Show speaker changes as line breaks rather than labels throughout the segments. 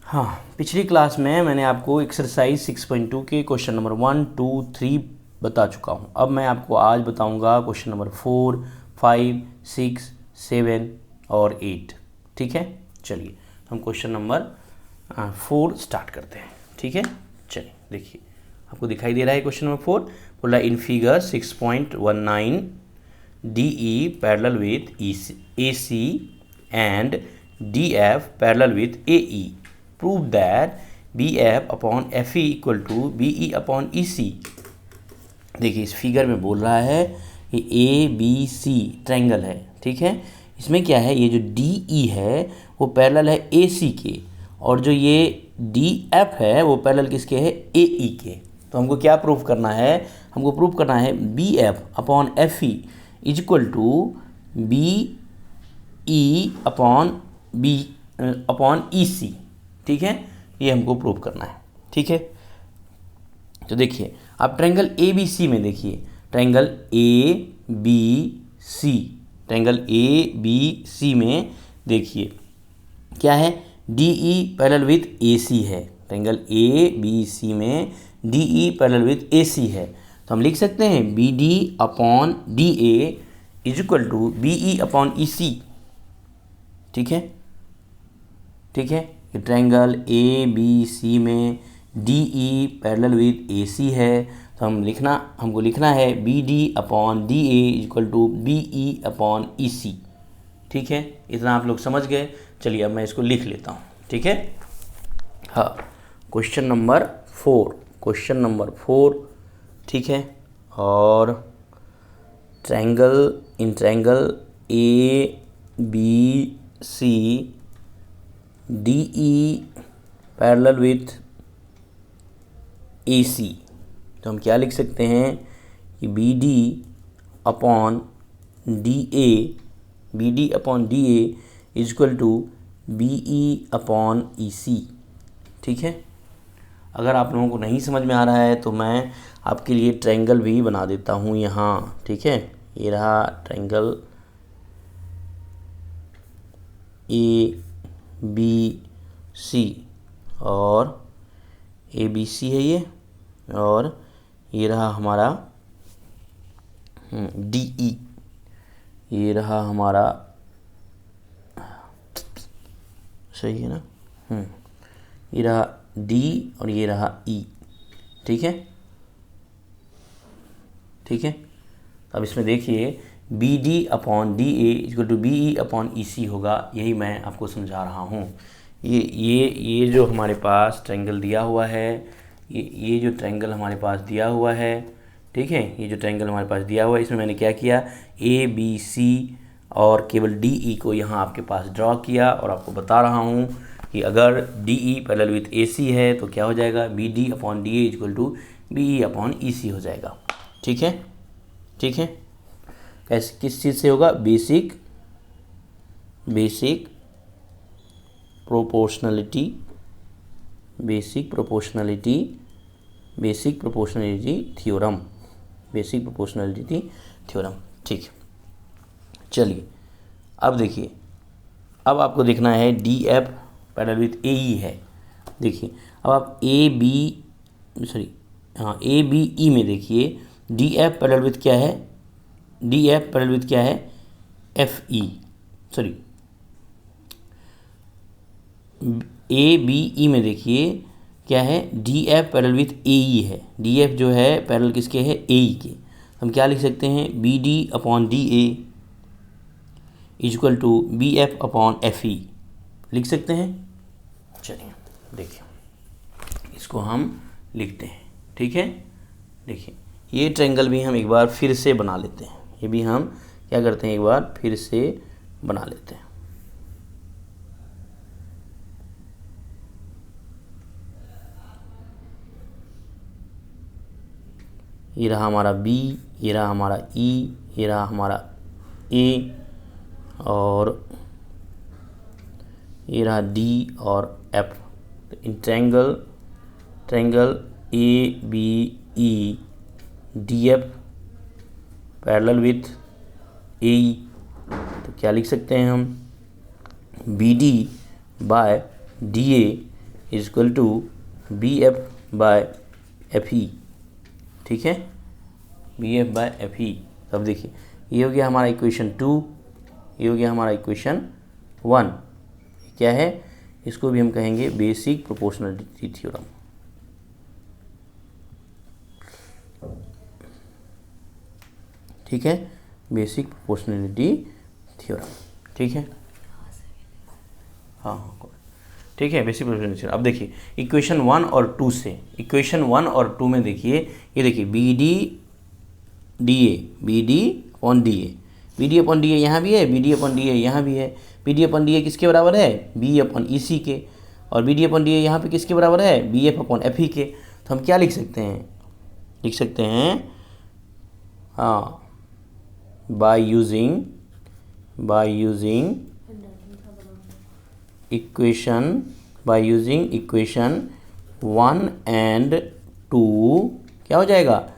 हाँ, पिछली क्लास में मैंने आपको एक्सरसाइज 6.2 के क्वेश्चन नंबर 1, 2, 3 बता चुका हूँ। अब मैं आपको आज बताऊँगा क्वेश्चन नंबर 4, 5, 6, 7 और 8। ठीक है, चलिए हम क्वेश्चन नंबर 4 स्टार्ट करते हैं। ठीक है, चलिए देखिए, आपको दिखाई दे रहा है क्वेश्चन नंबर 4। बोला in figure 6.19 DE parallel with AC and DF parallel with AE. Prove that BF upon FE equal to BE upon EC. देखिए इस फिगर में बोल रहा है कि ABC ट्रायंगल है। ठीक है, इसमें क्या है, ये जो DE है वो पैरेलल है AC के, और जो ये DF है वो पैरेलल किसके है, AE के। तो हमको क्या प्रूफ करना है, हमको प्रूफ करना है BF upon FE is equal to BE upon EC। ठीक है, ये हमको प्रूव करना है। ठीक है, तो देखिए आप ट्रायंगल ABC में देखिए, ट्रायंगल ABC, ट्रायंगल ABC में देखिए क्या है, DE पैरेलल विथ AC है। ट्रायंगल ABC में DE पैरेलल विथ AC है, तो हम लिख सकते हैं BD upon DA is equal to BE upon EC। ठीक है, ठीक है, ये ट्रायंगल ABC में DE पैरेलल विथ AC है, तो हमको लिखना है BD upon DA equal to BE upon EC। ठीक है, इतना आप लोग समझ गए। चलिए अब मैं इसको लिख लेता हूँ। ठीक है, हाँ, क्वेश्चन नंबर 4, क्वेश्चन नंबर 4। ठीक है, और in triangle ABC DE parallel with AC, तो हम क्या लिख सकते हैं कि BD upon DA is equal to BE upon EC। ठीक है, अगर आप लोगों को नहीं समझ में आ रहा है तो मैं आपके लिए ट्रायंगल भी बना देता हूँ यहाँ। ठीक है, ये रहा ट्रायंगल ABC और ABC है ये, और ये रहा हमारा DE, ये रहा हमारा, सही है ना, ये रहा D और ये रहा E। ठीक है, ठीक है, अब इसमें देखिए BD upon DA equal to BE upon EC होगा, यही मैं आपको समझा रहा हूँ। ये जो हमारे पास ट्रायंगल दिया हुआ है, ये जो ट्रायंगल हमारे पास दिया हुआ है, ठीक है, ये जो ट्रायंगल हमारे पास दिया हुआ है, इसमें मैंने क्या किया, ABC और केवल DE को यहाँ आपके पास ड्रॉ किया, और आपको बता रहा हूँ कि अगर DE पैरेलल विथ AC है तो क्या हो जाएगा, BD upon DA equal to BE upon EC हो जाएगा। ठीक है, ठीक है, कैसे, किस चीज़ से होगा, बेसिक प्रोपोर्शनलिटी थ्योरम। ठीक, चलिए अब देखिए, अब आपको देखना है DF पैरेलल विथ AE है। देखिए अब आप ABE में देखिए DF पैरेलल विथ क्या है, DF पैरेलल विथ क्या है, ABE में देखिए क्या है, DF पैरेलल विथ AE है। DF जो है पैरेलल किसके है, AE के। हम क्या लिख सकते हैं, BD upon DA equal to BF upon FE लिख सकते हैं। चलिए देखिए इसको हम लिखते हैं। ठीक है, देखिए ये ट्रायंगल भी हम एक बार फिर से बना लेते हैं, ये भी हम क्या करते हैं, एक बार फिर से बना लेते हैं। ये रहा हमारा B, ये रहा हमारा E, ये रहा हमारा A, और ये रहा D और F। तो in triangle ABE DF parallel with AE, तो क्या लिख सकते हैं हम, BD by DA is equal to B F by F E, ठीक है, B F by F E. अब देखिए ये हो गया हमारा इक्वेशन 2, ये हो गया हमारा इक्वेशन 1। क्या है, इसको भी हम कहेंगे बेसिक प्रोपोर्शनलिटी थ्योरम। ठीक है, बेसिक प्रोपोर्शनलिटी थ्योरम, ठीक है, हाँ ठीक है, बेसिक प्रोपोर्शनलिटी थ्योरम। अब देखिए इक्वेशन 1 और 2 से, इक्वेशन 1 और 2 में देखिए, ये देखिए B D D A, B D upon D A, B D upon D A यहाँ भी है, B D upon D A यहाँ भी है। B D upon D A किसके बराबर है, बी अपॉन ई सी के, और B D upon D A यहाँ पे किसके बराबर है, B F upon F E के। तो हम क्या लिख सकते हैं, लिख सकते हैं, हाँ, बाय यूजिंग इक्वेशन 1 एंड 2 क्या हो जाएगा,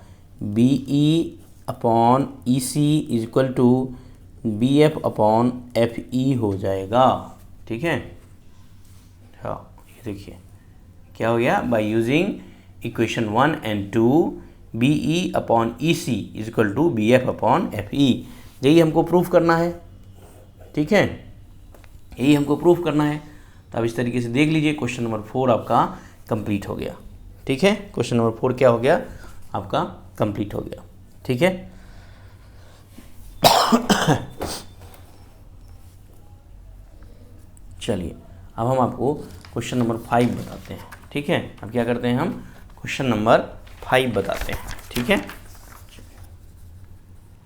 B E upon E C is equal to B F upon F E हो जाएगा। ठीक है, हाँ ये देखिए क्या हो गया, by using equation 1 and 2 B E upon E C is equal to B F upon F E. यही हमको प्रूफ करना है, ठीक है, यही हमको प्रूफ करना है। तो अब इस तरीके से देख लीजिए क्वेश्चन नंबर 4 आपका कंप्लीट हो गया। ठीक है, क्वेश्चन नंबर 4 क्या हो गया, आपका कंप्लीट हो गया। ठीक है, चलिए अब हम आपको क्वेश्चन नंबर 5 बताते हैं। ठीक है, अब क्या करते हैं, हम क्वेश्चन नंबर 5 बताते हैं। ठीक है,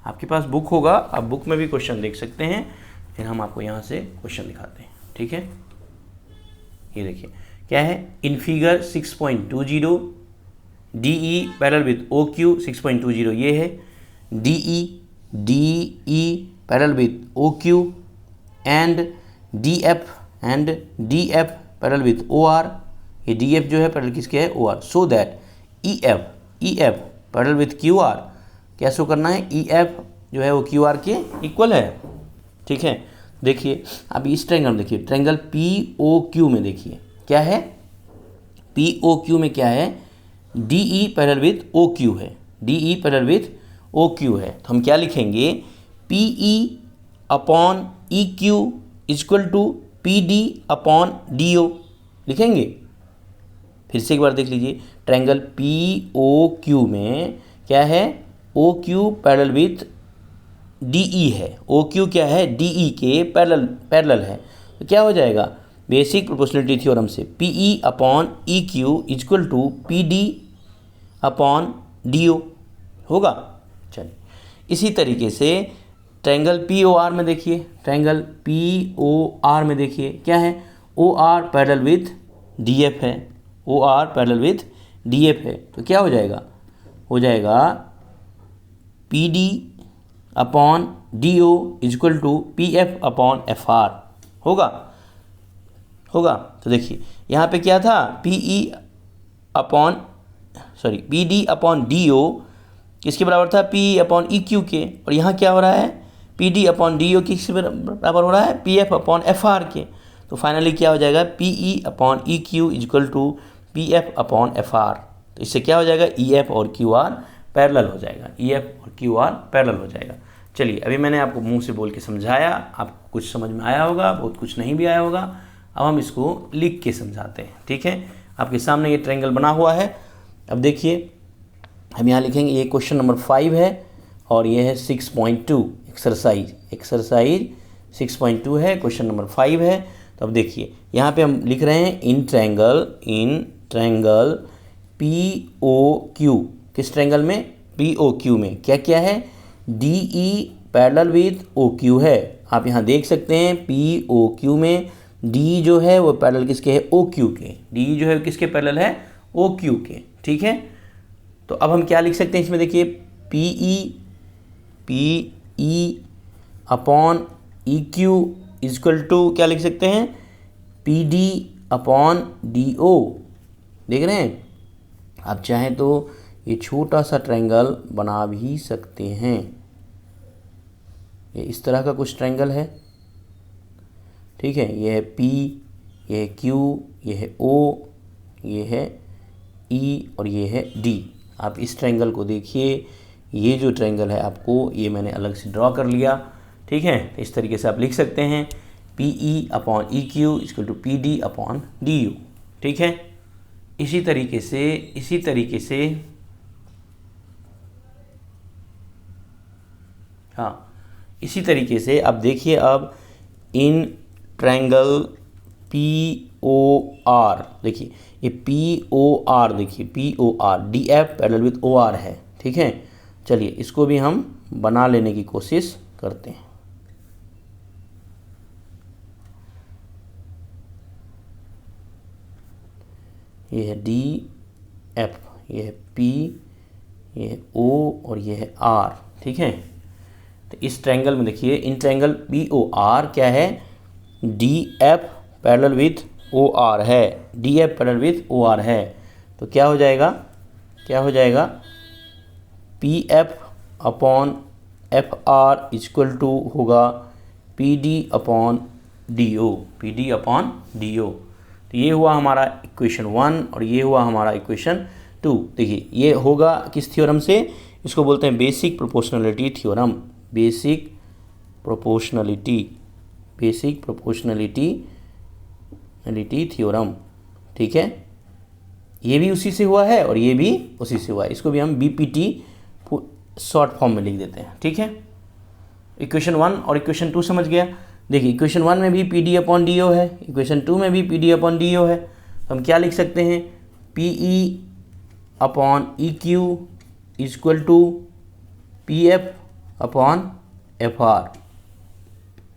आपके पास बुक होगा, आप बुक में भी क्वेश्चन देख सकते हैं, फिर हम आपको यहाँ से क्वेश्चन दिखाते हैं। ठीक है, ये देखिए क्या है, in figure 6.20 DE parallel with OQ 6.20 ये है, DE parallel with OQ and DF parallel with OR। ये DF जो है पैरेलल किसके है, OR। So that EF parallel with QR, क्या शो करना है, EF जो है वो QR के इक्वल है। ठीक है, देखिए अब इस ट्रायंगल देखिए, ट्रायंगल POQ में देखिए क्या है, POQ में क्या है, DE पैरेलल विथ OQ है, DE पैरेलल विथ OQ है। तो हम क्या लिखेंगे, PE upon EQ equal to PD upon DO लिखेंगे। फिर से एक बार देख लीजिए, ट्रायंगल POQ में क्या है, OQ पैरेलल विथ DE है, OQ क्या है, DE के पैरेलल है। तो क्या हो जाएगा, बेसिक प्रोपोर्शनलिटी थ्योरम से PE upon EQ equal to PD upon DO होगा। चलिए इसी तरीके से ट्रायंगल POR में देखिए, ट्रायंगल POR में देखिए क्या है, OR पैरेलल विथ DF है, OR पैरेलल विथ DF है। तो क्या हो जाएगा, हो जाएगा PD upon DO equal to PF upon FR होगा। तो देखिए यहाँ पे क्या था, PD अपॉन DO किसके बराबर था, PE अपॉन EQ के, और यहाँ क्या हो रहा है, PD अपॉन DO किसके बराबर हो रहा है, PF अपॉन FR के। तो फाइनली क्या हो जाएगा, PE upon EQ equal to PF upon FR। तो इससे क्या हो जाएगा, EF और QR पैरेलल हो जाएगा, EF और QR पैरेलल हो जाएगा। चलिए अभी मैंने आपको मुंह से बोल के समझाया, आपको कुछ समझ में आया होगा, बहुत कुछ नहीं भी आया होगा। अब हम इसको लिख के समझाते हैं। ठीक है, आपके सामने ये ट्रायंगल बना हुआ है। अब देखिए हम यहाँ लिखेंगे, ये क्वेश्चन नंबर 5 है और ये है 6.2 एक्सरसाइज 6.2 है, क्वेश्चन नंबर 5 है। तो अब देखिए यहाँ पे हम लिख रहे हैं, इन ट्रायंगल POQ, किस ट्रायंगल में, POQ में क्या क्या है, DE पैरेलल विथ OQ है। आप यहाँ देख सकते हैं POQ में D जो है वो पैरेलल किसके है, OQ के, D जो है किसके पैरेलल है, OQ के। ठीक है, तो अब हम क्या लिख सकते हैं इसमें, देखिए PE upon EQ equal to क्या लिख सकते हैं, PD अपॉन DO। देख रहे हैं, आप चाहें तो ये छोटा सा ट्रायंगल बना भी सकते हैं। ये इस तरह का कुछ ट्रायंगल है। ठीक है, ये है P, ये है Q, ये है O, ये है ई और ये है डी। आप इस ट्रायंगल को देखिए, ये जो ट्रायंगल है आपको ये मैंने अलग से ड्रॉ कर लिया, ठीक है। इस तरीके से आप लिख सकते हैं P E upon E Q equal to P D upon D U, ठीक है। इसी तरीके से हाँ, इसी तरीके से आप देखिए अब in triangle P O R, देखिए ये पी ओ आर, देखिए P O R D F parallel with O R है, ठीक है। चलिए इसको भी हम बना लेने की कोशिश करते हैं। ये है डी एफ, ये है पी, ये है ओ और ये है आर, ठीक है। तो इस ट्रायंगल में देखिए, in triangle P O R क्या है, D F parallel with O R है, D F parallel with O R है। तो क्या हो जाएगा, P F upon F R equal to होगा P D upon D O, P D upon D O. तो ये हुआ हमारा इक्वेशन 1 और ये हुआ हमारा इक्वेशन 2। देखिए ये होगा किस थ्योरम से, इसको बोलते हैं basic proportionality theorem, basic proportionality theorem, ठीक है। ये भी उसी से हुआ है और ये भी उसी से हुआ है। इसको भी हम बीपीटी शॉर्ट फॉर्म में लिख देते हैं, ठीक है। इक्वेशन 1 और इक्वेशन 2 समझ गया। देखिए इक्वेशन 1 में भी P D upon D O है, इक्वेशन 2 में भी P D upon D O है। तो हम क्या लिख सकते हैं, P E upon E Q equal to P F upon F R,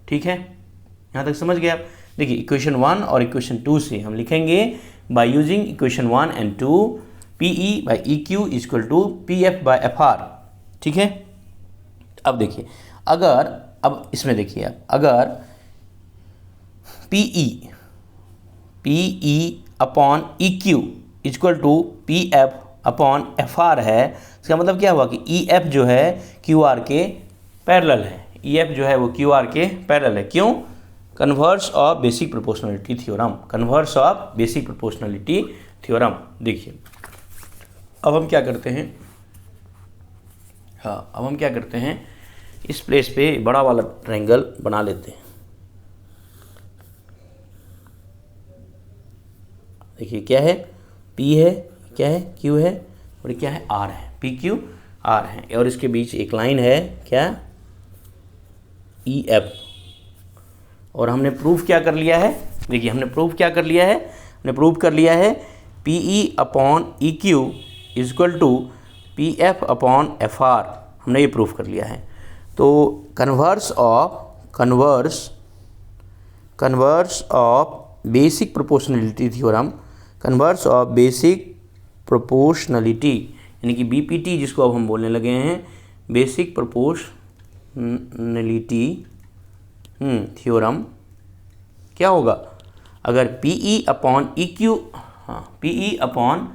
ठीक है। यहाँ तक समझ गए आप। देखिए इक्वेशन 1 और इक्वेशन 2 से हम लिखेंगे by using equation 1 and 2 P E by E Q equal to P F by F R, ठीक है। अब देखिए अब इसमें देखिए आप, अगर P E upon E Q equal to P F upon F R है, इसका मतलब क्या हुआ कि ई एफ जो है क्यू आर के पैरेलल है, ई एफ जो है वो क्यू आर के पैरेलल है। क्यों? Converse of basic proportionality theorem, converse of basic proportionality theorem. देखिए अब हम क्या करते हैं, हाँ अब हम क्या करते हैं, इस प्लेस पे बड़ा वाला ट्रायंगल बना लेते हैं। देखिए क्या है, P है, क्या है Q है और क्या है R है, PQ R है और इसके बीच एक लाइन है क्या EF। और हमने प्रूफ क्या कर लिया है, देखिए हमने प्रूफ क्या कर लिया है, हमने प्रूफ कर लिया है PE upon EQ equal to PF upon FR, हमने ये प्रूफ कर लिया है। तो converse of basic proportionality theorem, converse of basic proportionality यानी कि बीपीटी जिसको अब हम बोलने लगे हैं, बेसिक प्रोपोर्शनलिटी थ्योरम क्या होगा, अगर पीई अपॉन ई क्यू, हाँ PE upon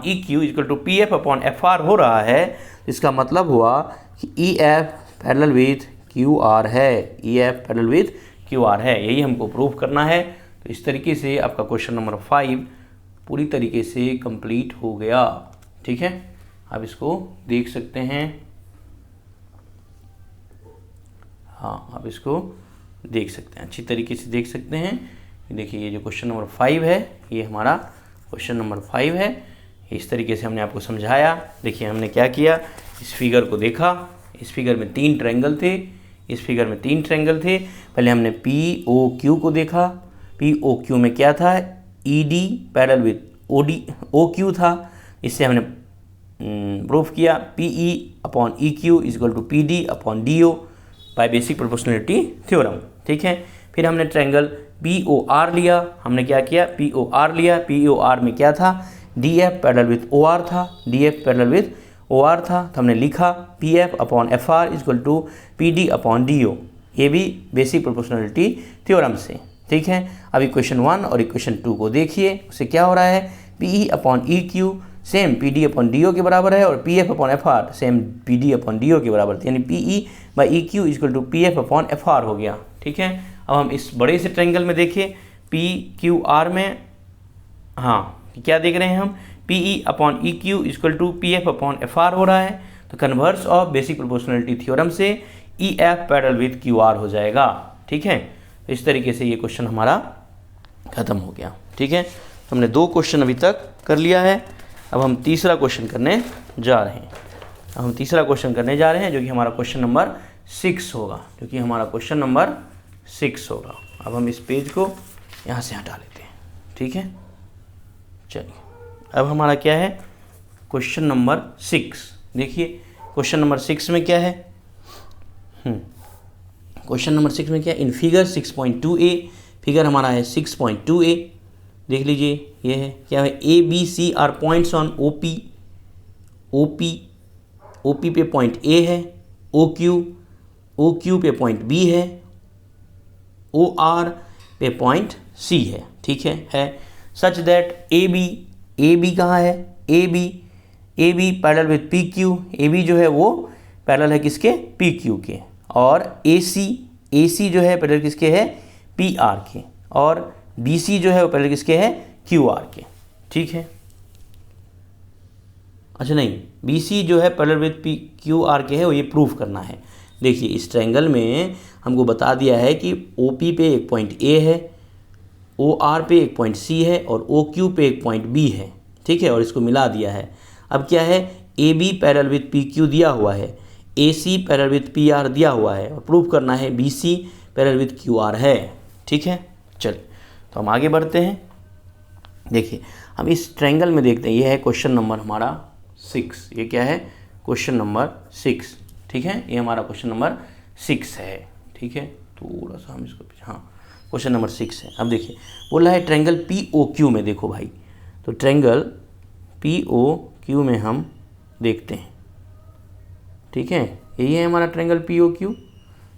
E Q equal to P F upon F R हो रहा है, इसका मतलब हुआ कि E F parallel with Q R है, E F parallel with Q R है, यही हमको प्रूफ करना है। तो इस तरीके से आपका क्वेश्चन नंबर 5 पूरी तरीके से कंप्लीट हो गया, ठीक है। आप इसको देख सकते हैं, हाँ आप इसको देख सकते हैं, अच्छी तरीके से देख सकते हैं। देखिए ये जो क्वेश्चन नंबर 5 है ये हमारा क्वेश्चन नंबर 5 है, इस तरीके से हमने आपको समझाया। देखिए हमने क्या किया, इस फिगर को देखा, इस फिगर में 3 ट्रायंगल थे, इस फिगर में 3 ट्रायंगल थे। पहले हमने पी ओ क्यू को देखा, पी ओ क्यू में क्या था, E D parallel with O D O Q था, इससे हमने प्रूफ किया P E upon E Q equal to P D upon D O by basic proportionality theorem, ठीक है। फिर हमने ट्रायंगल पी ओ आर लिया, हमने क्या किया, पी ओ आर लिया, पी ओ आर में क्या था, D F parallel with O R था, D F parallel with O R था, तो हमने लिखा P F upon F R equal to P D upon D O, ये भी बेसिक प्रोपोर्शनलिटी थ्योरम से, ठीक है। अब इक्वेशन 1 और इक्वेशन 2 को देखिए, उससे क्या हो रहा है, P E upon E Q same P D upon D O के बराबर है और P F upon F R same P D upon D O के बराबर थी, यानी P E by E Q equal to P F upon F R हो गया, ठीक है। अब हम इस बड़े से ट्रायंगल में देखिए पी क्यू आर में हाँ, क्या देख रहे हैं हम, P E upon E Q equal to P F upon F R हो रहा है। तो converse of basic proportionality theorem से E F parallel with Q R हो जाएगा। ठीक है, इस तरीके से ये क्वेश्चन हमारा खत्म हो गया। ठीक है, तो हमने 2 क्वेश्चन अभी तक कर लिया है। अब हम तीसरा क्वेश्चन करने जा रहे हैं। जो कि हमारा क्वेश्चन नंबर 6 होगा, अब हम इस पेज को यहाँ से हटा लेते हैं। ठीक है, चलिए अब हमारा क्या है, क्वेश्चन नंबर 6। देखिए क्वेश्चन नंबर 6 में क्या है, क्वेश्चन नंबर 6 में क्या है, इन फिगर 6.2a, फिगर हमारा है 6.2a। देख लीजिए, ये है क्या है, A B C are points on O P पे पॉइंट ए है, ओ क्यू पे पॉइंट बी है, ओ आर पे पॉइंट सी है। ठीक है सच दैट ए बी कहाँ है, A B parallel with P Q, A B जो है वो पैरेलल है किसके, पी क्यू के, और ए सी जो है पैरेलल किसके है, पी आर के, और बी सी जो है वो पैरेलल किसके है, क्यू आर के। ठीक है, अच्छा नहीं, बी सी जो है parallel with P Q R के है, वो ये प्रूफ करना है। देखिए इस ट्रायंगल में हमको बता दिया है कि ओ पी पे एक पॉइंट ए है, ओ आर पे एक पॉइंट सी है, और ओ क्यू पे एक पॉइंट बी है। ठीक है, और इसको मिला दिया है। अब क्या है, A B parallel with P Q दिया हुआ है, A C parallel with P R दिया हुआ है, और प्रूफ करना है B C parallel with Q R है। ठीक है, चलिए तो हम आगे बढ़ते हैं। देखिए हम इस ट्रायंगल में देखते हैं, ये है क्वेश्चन नंबर हमारा 6। ये क्या है, क्वेश्चन नंबर 6। ठीक है, ये हमारा क्वेश्चन नंबर 6 है। ठीक है, थोड़ा सा हम इसको, हाँ क्वेश्चन नंबर 6 है। अब देखिए बोला है ट्रायंगल पी ओ क्यू में, देखो भाई, तो ट्रायंगल पी ओ क्यू में हम देखते हैं। ठीक है, यही है हमारा ट्रायंगल पी ओ क्यू,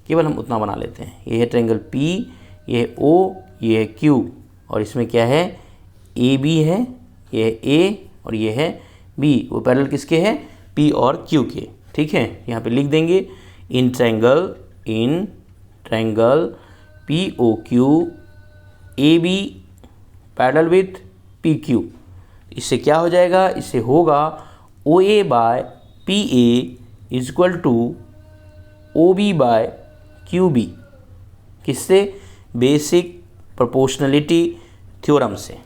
केवल हम उतना बना लेते हैं। ये है ट्रायंगल पी, ये है ओ, ये है क्यू, और इसमें क्या है, ए बी है, ये है ए और ये है बी, वो पैरेलल किसके है, पी और क्यू के। ठीक है, यहाँ पे लिख देंगे in triangle P O Q A B parallel with P Q. इससे क्या हो जाएगा, इससे होगा O A by P A equal to O B by Q B. किससे, बेसिक प्रोपोर्शनलिटी थ्योरम से,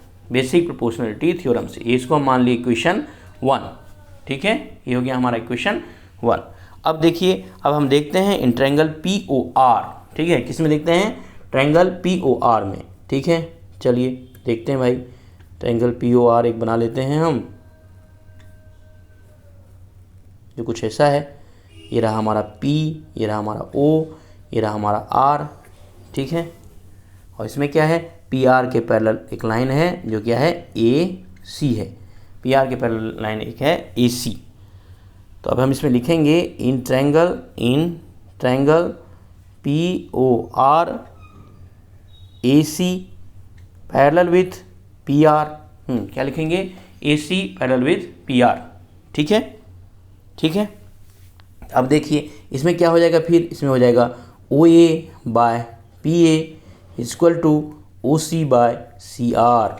इसको हम मान लिए इक्वेशन 1। ठीक है, ये हो गया हमारा इक्वेशन 1। अब देखिए, अब हम देखते हैं in triangle P O R. ठीक है, किस में देखते हैं, ट्रायंगल पी ओ आर में। ठीक है, चलिए देखते हैं भाई, ट्रायंगल पी ओ आर एक बना लेते हैं हम, जो कुछ ऐसा है। ये रहा हमारा P, ये रहा हमारा O, ये रहा हमारा R। ठीक है, और इसमें क्या है, PR के पैरेलल एक लाइन है जो क्या है, AC है। PR के पैरेलल लाइन एक है AC। तो अब हम इसमें लिखेंगे in triangle POR AC parallel with PR। क्या लिखेंगे, AC पैरेलल विथ PR। ठीक है, ठीक है। अब देखिए इसमें क्या हो जाएगा, फिर इसमें हो जाएगा OA by PA equal to OC by CR।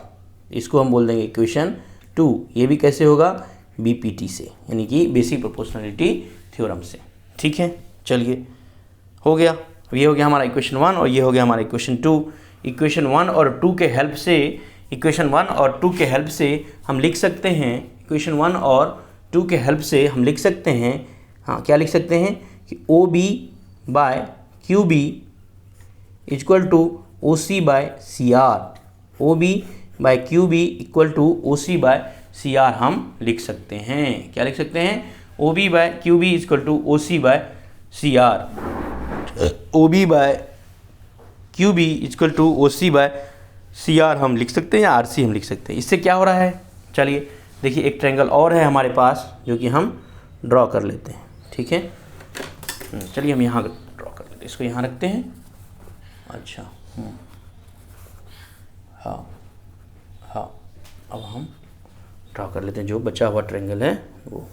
इसको हम बोल देंगे इक्वेशन 2। ये भी कैसे होगा, BPT से, यानी कि बेसिक प्रोपोर्शनलिटी थ्योरम से। ठीक है, चलिए हो गया। ये हो गया हमारा इक्वेशन 1 और ये हो गया हमारा इक्वेशन 2। इक्वेशन 1 और 2 के हेल्प से हम लिख सकते हैं, इक्वेशन 1 और 2 के हेल्प से हम लिख सकते हैं, हाँ क्या लिख सकते हैं कि OB by QB equal to OC by CR। OB by QB equal to OC by CR हम लिख सकते हैं। क्या लिख सकते हैं, OB by QB equal to OC by CR। OB by QB equal to OC by CR हम लिख सकते हैं, या RC हम लिख सकते हैं। इससे क्या हो रहा है, चलिए देखिए एक ट्रायंगल और है हमारे पास जो कि हम ड्रॉ कर लेते हैं। ठीक है, चलिए हम यहाँ ड्रॉ कर लेते हैं, इसको यहाँ रखते हैं। अच्छा हाँ, अब हम ड्रॉ कर लेते हैं जो बचा हुआ ट्रायंगल है वो।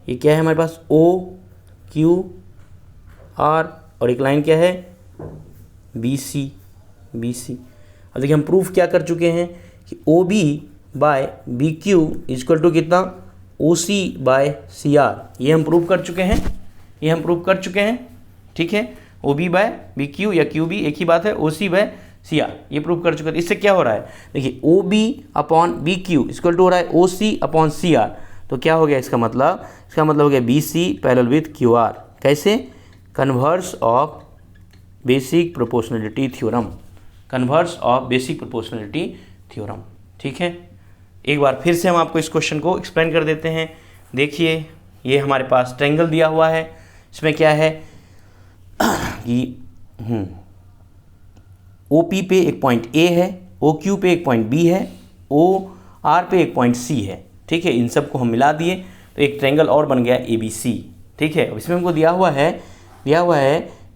ये क्या है हमारे पास, OQR और एक लाइन क्या है BC। अब देखिए हम प्रूफ क्या कर चुके हैं कि OB by BQ equal to कितना, OC बाय CR। ये हम प्रूफ कर चुके हैं, ठीक है। OB बाय BQ या QB एक ही बात है, OC बाय CR ये प्रूफ कर चुके हैं। इससे क्या हो रहा है, देखिए OB upon BQ equal to हो रहा है OC अपॉन CR। तो क्या हो गया इसका मतलब हो गया BC पैरेलल विथ QR। कैसे, converse of basic proportionality theorem, ठीक है। एक बार फिर से हम आपको इस क्वेश्चन को एक्सप्लेन कर देते हैं। देखिए ये हमारे पास ट्रायंगल दिया हुआ है, इसमें क्या है कि OP पे एक पॉइंट A है, OQ पे एक पॉइंट B है, OR पे एक पॉइंट C है, ठीक है। इन सब को हम मिला दिए तो एक ट्रायंगल और बन गया ABC, ठीक है। इसमें हमको दिया हुआ है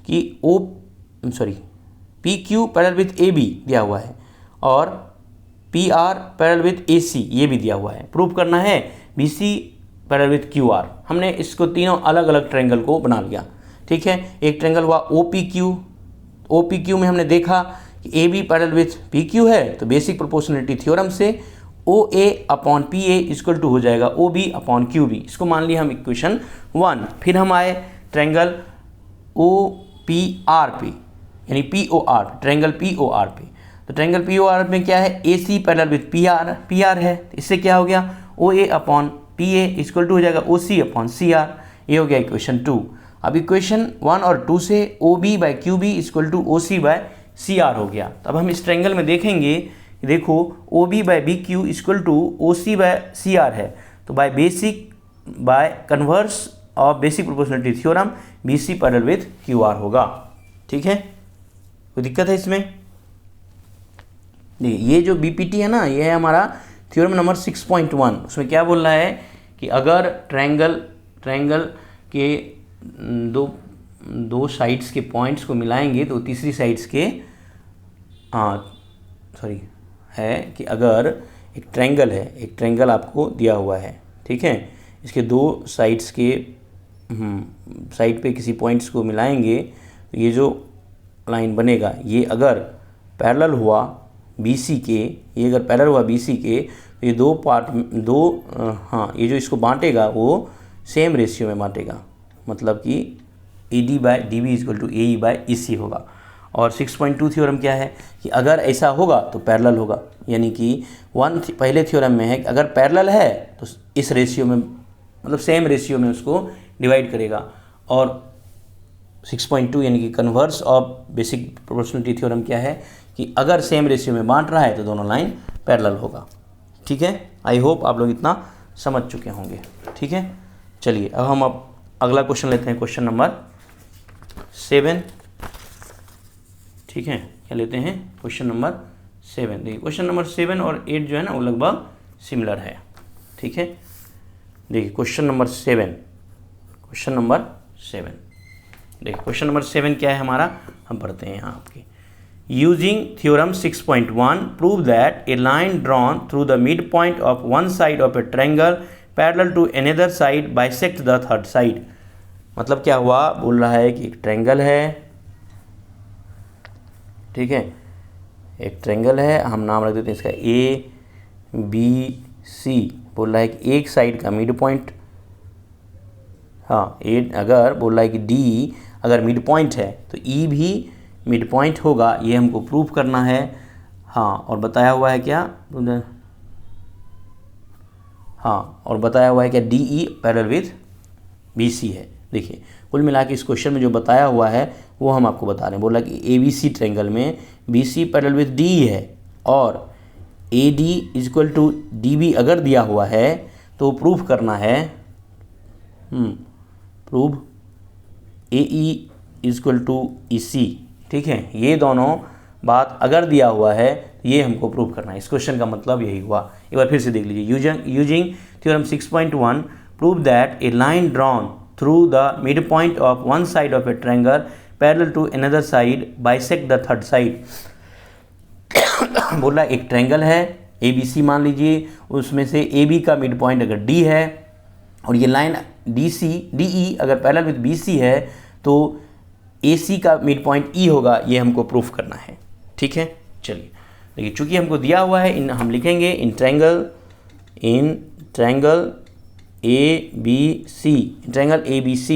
कि PQ पैरेलल विथ AB दिया हुआ है और PR पैरेलल विथ AC ये भी दिया हुआ है। प्रूव करना है BC पैरेलल विथ QR। हमने इसको तीनों अलग अलग ट्रायंगल को बना लिया, ठीक है। एक ट्रायंगल हुआ OPQ में हमने देखा कि AB पैरेलल विथ PQ है, तो बेसिक प्रोपोर्शनलिटी थ्योरम से OA upon PA equal to हो जाएगा OB अपॉन QB। इसको मान लिया हम इक्वेशन 1। फिर हम आए ट्रायंगल OPR पे, यानी POR, ट्रायंगल POR पे। तो ट्रायंगल POR में क्या है, AC पैरेलल विथ PR है, तो इससे क्या हो गया OA upon PA equal to हो जाएगा OC अपॉन CR। ये हो गया इक्वेशन 2। अब इक्वेशन 1 और 2 से OB by QB equal to OC by CR हो गया। तो अब हम इस ट्रायंगल में देखेंगे, देखो OB by BQ equal to OC by CR है, तो by converse of basic proportionality theorem BC parallel with QR होगा, ठीक है। कोई दिक्कत है इसमें? देखिए ये जो BPT है ना, ये है हमारा थ्योरम नंबर 6.1। उसमें क्या बोल रहा है कि अगर ट्रायंगल के दो साइड्स के पॉइंट्स को मिलाएंगे तो तीसरी साइड्स के है कि अगर एक ट्रायंगल आपको दिया हुआ है, ठीक है। इसके दो साइड्स के साइड पे किसी पॉइंट्स को मिलाएंगे तो ये जो लाइन बनेगा ये अगर पैरेलल हुआ BC के, तो ये ये जो इसको बांटेगा वो सेम रेशियो में बांटेगा, मतलब कि AD by DB equal to AE by EC होगा। और 6.2 थ्योरम क्या है कि अगर ऐसा होगा तो पैरेलल होगा, यानी कि पहले थ्योरम में है कि अगर पैरेलल है तो इस रेशियो में, मतलब सेम रेशियो में उसको डिवाइड करेगा। और 6.2 यानी कि converse of basic proportionality theorem क्या है कि अगर सेम रेशियो में बांट रहा है तो दोनों लाइन पैरेलल होगा, ठीक है। आई होप आप लोग इतना समझ चुके होंगे, ठीक है। चलिए अब हम अगला क्वेश्चन लेते हैं, क्वेश्चन नंबर 7, ठीक है। क्या लेते हैं, क्वेश्चन नंबर 7। देखिए क्वेश्चन नंबर 7 और 8 जो है ना वो लगभग सिमिलर है, ठीक है। देखिए क्वेश्चन नंबर 7, देखिए क्वेश्चन नंबर 7 क्या है हमारा, हम पढ़ते हैं यहाँ आपके। Using theorem 6.1 prove that a line drawn through the mid point of one side of a triangle parallel to another side bisect the third side. मतलब क्या हुआ, बोल रहा है कि एक ट्रायंगल है, ठीक है। एक ट्रायंगल है, हम नाम रख देते हैं इसका ABC। बोल रहा है कि एक साइड का मिड पॉइंट, अगर बोल रहा है कि D अगर मिड पॉइंट है तो E भी मिड पॉइंट होगा, ये हमको प्रूफ करना है। और बताया हुआ है क्या, और बताया हुआ है क्या, DE पैरेलल विथ BC है। देखिए कुल मिला के इस क्वेश्चन में जो बताया हुआ है वो हम आपको बता रहे हैं। बोला कि ABC ट्रायंगल में BC पैरेलल विथ DE है और AD इक्वल टू DB अगर दिया हुआ है तो प्रूफ करना है, prove AE equal to EC, ठीक है। ये दोनों बात अगर दिया हुआ है तो ये हमको प्रूव करना है। इस क्वेश्चन का मतलब यही हुआ। एक बार फिर से देख लीजिए। Using theorem 6.1 prove that a line drawn through the mid point of one side of a triangle parallel to another side bisect the third side. बोला एक ट्रायंगल है ABC मान लीजिए, उसमें से AB का मिड पॉइंट अगर D है और ये लाइन DE अगर पैरेलल विथ BC है तो AC का मिड पॉइंट E होगा, ये हमको प्रूफ करना है। ठीक है, चलिए देखिए, चूँकि हमको दिया हुआ है, हम लिखेंगे इन triangle ABC, triangle ABC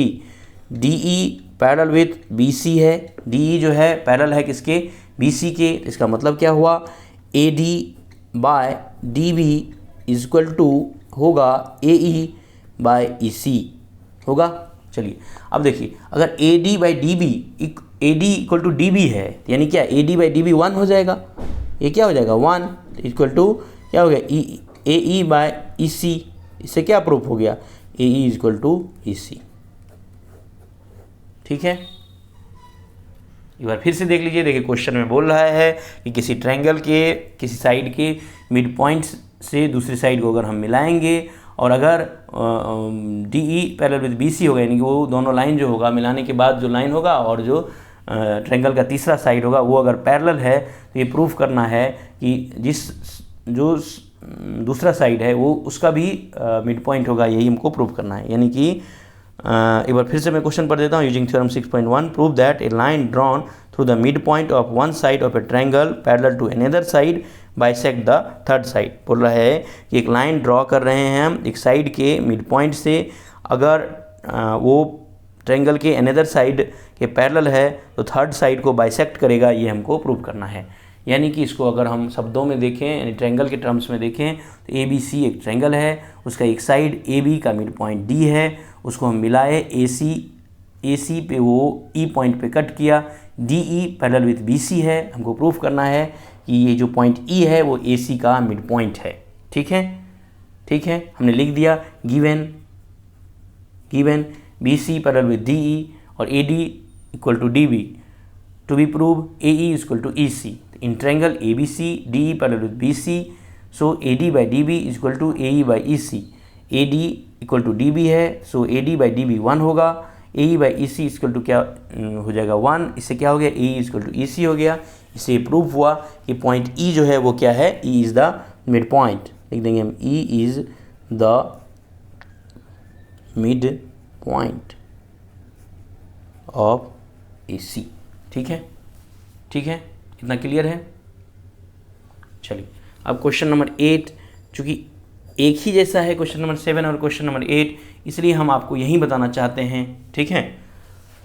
DE parallel with BC है। DE जो है पैरेलल है किसके, BC के। इसका मतलब क्या हुआ, AD by DB is equal to होगा AE बाय EC होगा। चलिए अब देखिए, अगर AD by DB AD equal to DB है, यानी क्या AD बाई DB 1 हो जाएगा। ये क्या हो जाएगा 1 इक्वल टू क्या हो गया AE बाय EC। इससे क्या प्रूफ हो गया, AE is equal to EC। ठीक है, एक बार फिर से देख लीजिए। देखिए क्वेश्चन में बोल रहा है कि किसी ट्रायंगल के किसी साइड के मिड पॉइंट्स से दूसरी साइड को अगर हम मिलाएंगे और अगर DE पैरेलल विद BC होगा, यानी कि वो दोनों लाइन जो होगा मिलाने के बाद जो लाइन होगा और जो ट्रायंगल का तीसरा साइड होगा वो अगर पैरेलल है, तो ये प्रूफ करना है कि जो दूसरा साइड है वो उसका भी मिड पॉइंट होगा, यही हमको प्रूफ करना है। यानी कि एक बार फिर से मैं क्वेश्चन पढ़ देता हूँ। Using theorem 6.1 prove that a line drawn through the mid point of one side of a triangle parallel to another side bisect the third side. बोल रहा है कि एक लाइन ड्रॉ कर रहे हैं हम एक साइड के मिड पॉइंट से, अगर वो ट्रायंगल के अनदर साइड के पैरेलल है तो थर्ड साइड को बाइसेक्ट करेगा, ये हमको प्रूव करना है। यानी कि इसको अगर हम शब्दों में देखें, यानी ट्रायंगल के टर्म्स में देखें, तो ABC एक ट्रायंगल है, उसका एक साइड AB का मिड पॉइंट D है, उसको हम मिलाए AC पे वो E पॉइंट पे कट किया, DE पैरेलल विथ BC है। हमको प्रूफ करना है कि ये जो पॉइंट E है वो AC का मिड पॉइंट है। ठीक है, ठीक है, हमने लिख दिया given BC parallel with DE और AD equal to DB to be prove AE equal to EC। In triangle ABC DE parallel with BC, so AD by DB is equal to AE by EC। AD equal to DB है, so AD by DB 1 होगा। AE by EC equal to क्या हो जाएगा 1। इससे क्या हो गया, AE equal to EC हो गया। इससे प्रूफ हुआ कि पॉइंट E जो है वो क्या है, E is the mid point. लिख देंगे हम E is the mid point of AC। ठीक है, ठीक है, इतना क्लियर है। चलिए अब क्वेश्चन नंबर 8, चूँकि एक ही जैसा है क्वेश्चन नंबर 7 और क्वेश्चन नंबर 8, इसलिए हम आपको यही बताना चाहते हैं। ठीक है,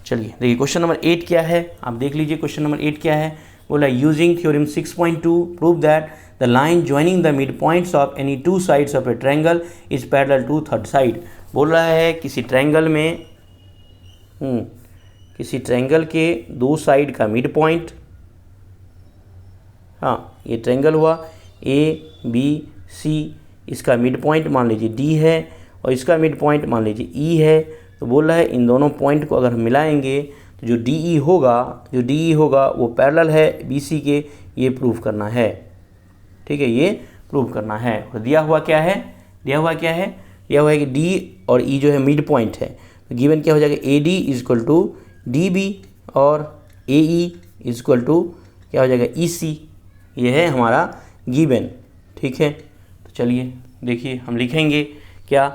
चलिए देखिए क्वेश्चन नंबर 8 क्या है, आप देख लीजिए क्वेश्चन नंबर 8 क्या है। बोला using theorem 6.2 prove that the line joining the mid points of any two sides of a triangle is parallel to third side. बोल रहा है किसी ट्रायंगल में किसी ट्रायंगल के दो साइड का मिड पॉइंट, हाँ ये ट्रायंगल हुआ ABC, इसका मिड पॉइंट मान लीजिए D है और इसका मिड पॉइंट मान लीजिए E है। तो बोल रहा है इन दोनों पॉइंट को अगर हम मिलाएंगे तो जो DE होगा वो पैरेलल है BC के, ये प्रूव करना है। ठीक है, ये प्रूव करना है। और दिया हुआ क्या है, दिया हुआ है कि D और E जो है मिड पॉइंट है। तो गिवन क्या हो जाएगा, AD is equal to DB और AE इज इक्वल टू क्या हो जाएगा EC। ये है हमारा गिवन। ठीक है, तो चलिए देखिए हम लिखेंगे क्या,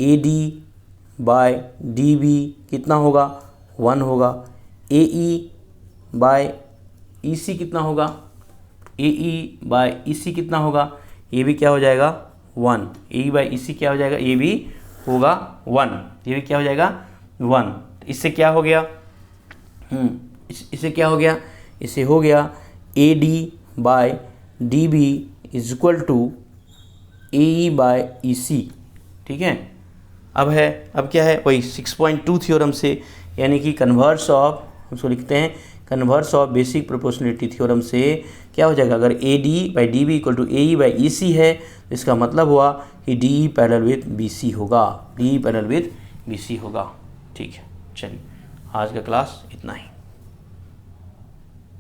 AD बाय DB कितना होगा 1 होगा। AE बाय EC कितना होगा, AE बाय EC कितना होगा, ये भी क्या हो जाएगा 1। AE बाय EC क्या हो जाएगा, ये भी होगा 1, ये भी क्या हो जाएगा 1। इससे क्या हो गया, इससे क्या हो गया, इससे हो गया AD by DB is equal to AE by EC। ठीक है, अब क्या है, वही 6.2 थ्योरम से, यानी कि कन्वर्स ऑफ, उसको लिखते हैं converse of basic proportionality theorem से क्या हो जाएगा, अगर AD by DB equal to AE by EC है तो इसका मतलब हुआ कि DE पैरेलल विथ BC होगा, DE पैरेलल विथ BC होगा। ठीक है, चलिए आज का क्लास इतना ही।